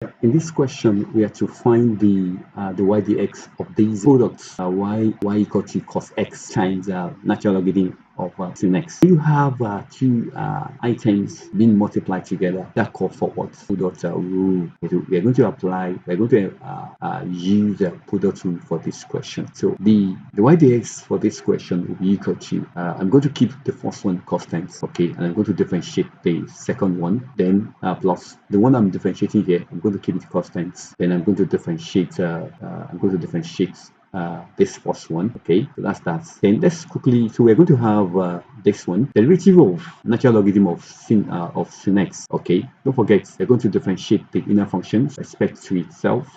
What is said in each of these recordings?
In this question, we have to find the y dx of these products. Y equal to cos x times natural logarithm of sin x. You have two items being multiplied together that call for what? Product rule. We are going to apply. We are going to use the product rule for this question. So the y dx for this question will be equal to. I'm going to keep the first one constant, okay, and I'm going to differentiate the second one. Then plus the one I'm differentiating here, I'm going to keep it constant. Then I'm going to differentiate. This first one, okay, so that's that. Then let's quickly, so we're going to have this one, derivative of natural logarithm of sin x, okay. Don't forget, we're going to differentiate the inner functions respect to itself.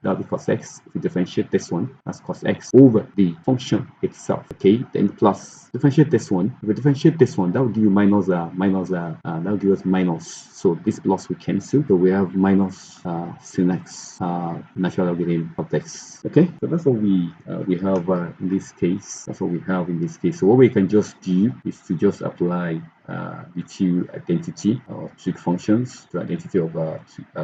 That'll be cos x. If we differentiate this one, that's cos x over the function itself. Okay, then plus differentiate this one. If we differentiate this one, that will give you that will give us minus. So this plus we cancel. So we have minus sin x natural logarithm of x. Okay, so that's what we have in this case. That's what we have in this case. So what we can just do is to just apply the two identity or trig functions to identity of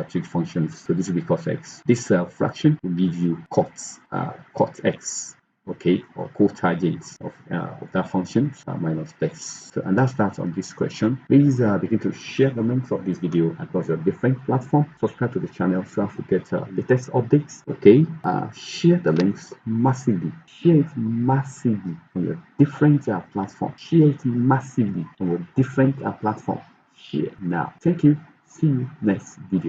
trig functions. So this will be cos x. This fraction will give you cot x, okay, or cotangent of that function minus this. So, and that's that on this question. Please begin to share the links of this video across your different platforms. Subscribe to the channel so as to get latest updates. Okay, share the links massively. Share it massively on your different platforms. Share it massively on your different platforms. Share now. Thank you. See you next video.